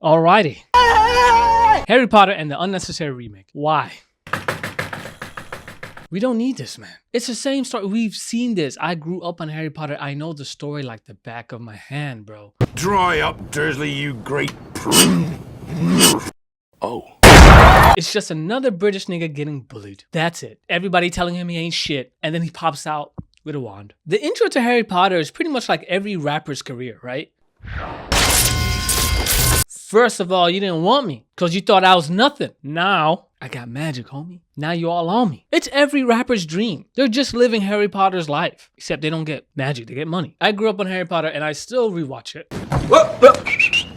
Alrighty. Harry Potter and the unnecessary remake. Why? We don't need this, man. It's the same story. We've seen this. I grew up on Harry Potter. I know the story like the back of my hand, bro. Dry up, Dursley, you great prune. Oh. It's just another British nigga getting bullied. That's it. Everybody telling him he ain't shit, and then he pops out with a wand. The intro to Harry Potter is pretty much like every rapper's career, right? First of all, you didn't want me because you thought I was nothing. Now, I got magic, homie. Now you all on me. It's every rapper's dream. They're just living Harry Potter's life, except they don't get magic, they get money. I grew up on Harry Potter and I still rewatch it.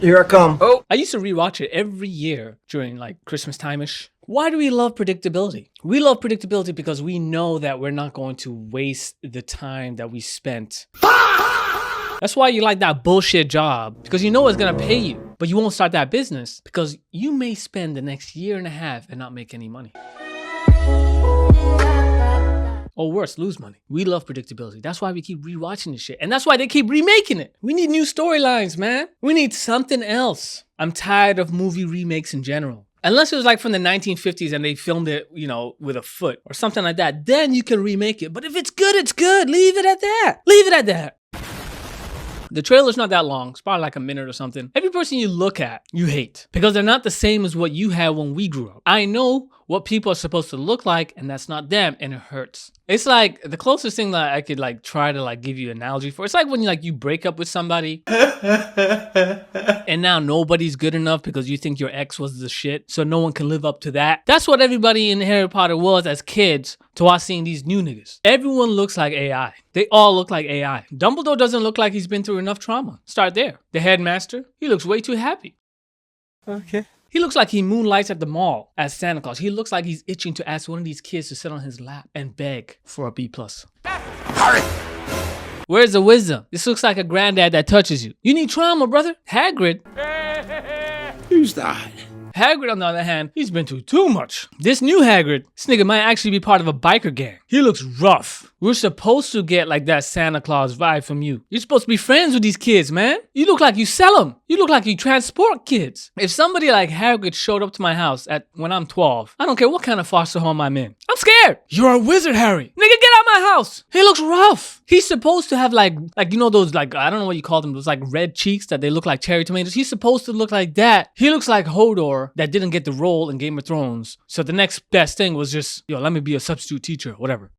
Here I come. Oh, I used to rewatch it every year during like Christmas time-ish. Why do we love predictability? We love predictability because we know that we're not going to waste the time that we spent. That's why you like that bullshit job, because you know it's gonna pay you, but you won't start that business because you may spend the next year and a half and not make any money. Or worse, lose money. We love predictability. That's why we keep rewatching this shit. And that's why they keep remaking it. We need new storylines, man. We need something else. I'm tired of movie remakes in general. Unless it was like from the 1950s and they filmed it, you know, with a foot or something like that, then you can remake it. But if it's good, it's good. Leave it at that. Leave it at that. The trailer's not that long. It's probably like a minute or something. Every person you look at, you hate. Because they're not the same as what you had when we grew up. I know what people are supposed to look like, and that's not them, and it hurts. It's like the closest thing that I could like try to like give you an analogy for. It's like when you break up with somebody and now nobody's good enough because you think your ex was the shit, so no one can live up to that. That's what everybody in Harry Potter was as kids to us seeing these new niggas. Everyone looks like AI. They all look like AI. Dumbledore doesn't look like he's been through enough trauma. Start there. The headmaster, he looks way too happy. Okay. He looks like he moonlights at the mall as Santa Claus. He looks like he's itching to ask one of these kids to sit on his lap and beg for a B+. Hurry! Where's the wisdom? This looks like a granddad that touches you. You need trauma, brother. Hagrid. Who's that? Hagrid, on the other hand, he's been through too much. This new Hagrid, this nigga might actually be part of a biker gang. He looks rough. We're supposed to get like that Santa Claus vibe from you. You're supposed to be friends with these kids, man. You look like you sell them. You look like you transport kids. If somebody like Hagrid showed up to my house when I'm 12, I don't care what kind of foster home I'm in. I'm scared. You're a wizard, Harry. Nigga, get out my house. He looks rough. He's supposed to have like you know those like, I don't know what you call them, those like red cheeks that they look like cherry tomatoes. He's supposed to look like that. He looks like Hodor that didn't get the role in Game of Thrones. So the next best thing was just, yo, let me be a substitute teacher, whatever.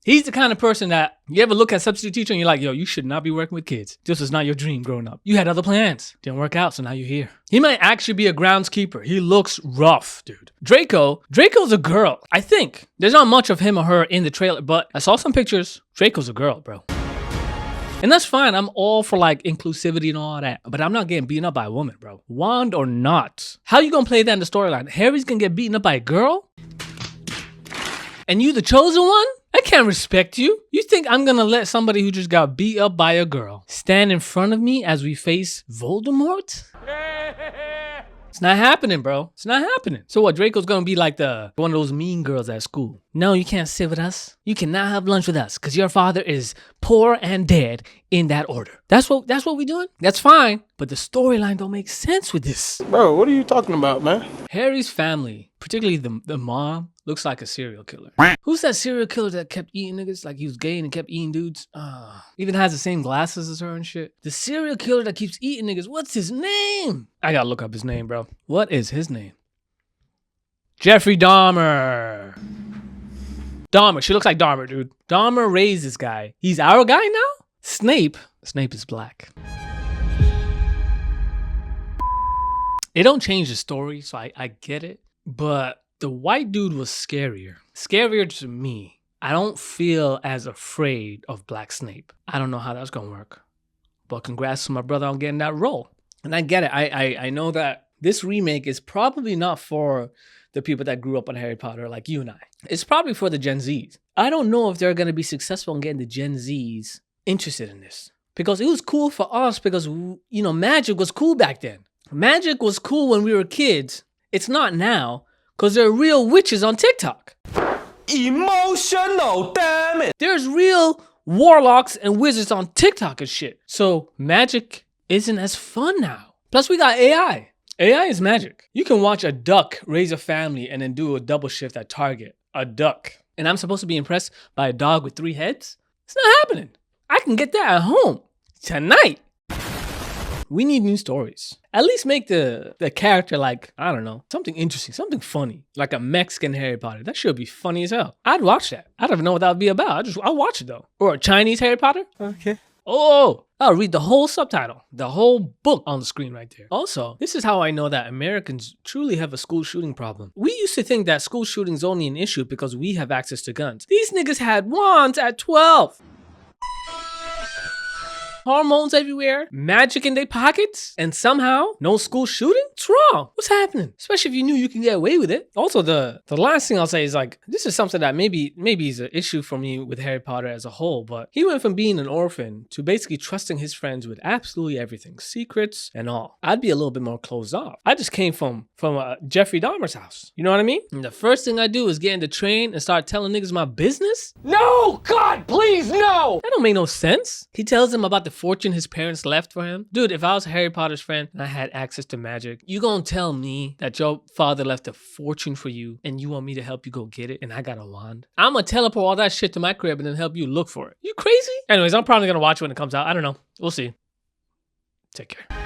He's the kind of person that you ever look at substitute teacher and you're like, yo, you should not be working with kids. This was not your dream growing up. You had other plans. Didn't work out, so now you're here. He might actually be a groundskeeper. He looks rough, dude. Draco's a girl, I think. There's not much of him or her in the trailer, but I saw some pictures. Draco's a girl, bro. And that's fine. I'm all for like inclusivity and all that. But I'm not getting beaten up by a woman, bro. Wand or not. How you gonna play that in the storyline? Harry's gonna get beaten up by a girl? And you the chosen one? I can't respect you. You think I'm gonna let somebody who just got beat up by a girl stand in front of me as we face Voldemort? It's not happening, bro. It's not happening. So what, Draco's gonna be like one of those mean girls at school? No, you can't sit with us. You cannot have lunch with us because your father is poor and dead in that order. That's what we doing? That's fine. But the storyline don't make sense with this. Bro, what are you talking about, man? Harry's family, particularly the mom, looks like a serial killer. Who's that serial killer that kept eating niggas? Like he was gay and kept eating dudes? Even has the same glasses as her and shit. The serial killer that keeps eating niggas, what's his name? I gotta look up his name, bro. What is his name? Jeffrey Dahmer. Dahmer, she looks like Dahmer, dude. Dahmer raised this guy. He's our guy now? Snape is black. It don't change the story, so I get it. But the white dude was scarier. Scarier to me. I don't feel as afraid of Black Snape. I don't know how that's gonna work. But congrats to my brother on getting that role. And I get it. I know that this remake is probably not for the people that grew up on Harry Potter like you and I. It's probably for the Gen Zs. I don't know if they're gonna be successful in getting the Gen Zs interested in this. Because it was cool for us because, you know, magic was cool back then. Magic was cool when we were kids. It's not now. Because there are real witches on TikTok. Emotional, damn it. There's real warlocks and wizards on TikTok and shit. So magic isn't as fun now. Plus, we got AI. AI is magic. You can watch a duck raise a family and then do a double shift at Target. A duck. And I'm supposed to be impressed by a dog with 3 heads? It's not happening. I can get that at home. Tonight. We need new stories. At least make the character like, I don't know, something interesting, something funny. Like a Mexican Harry Potter. That should be funny as hell. I'd watch that. I don't even know what that would be about. I'll watch it though. Or a Chinese Harry Potter. Okay. Oh, I'll read the whole subtitle, the whole book on the screen right there. Also, this is how I know that Americans truly have a school shooting problem. We used to think that school shooting is only an issue because we have access to guns. These niggas had wands at 12. Hormones everywhere, magic in their pockets, and somehow no school shooting? What's wrong? What's happening? Especially if you knew you could get away with it. Also, the last thing I'll say is like, this is something that maybe is an issue for me with Harry Potter as a whole, but he went from being an orphan to basically trusting his friends with absolutely everything, secrets and all. I'd be a little bit more closed off. I just came from Jeffrey Dahmer's house. You know what I mean? And the first thing I do is get in the train and start telling niggas my business? No! God, please, no! That don't make no sense. He tells them about the fortune his parents left for him. Dude, if I was Harry Potter's friend and I had access to magic, you gonna tell me that your father left a fortune for you and you want me to help you go get it and I got a wand? I'm gonna teleport all that shit to my crib and then help you look for it. You crazy? Anyways, I'm probably gonna watch it when it comes out. I don't know. We'll see. Take care.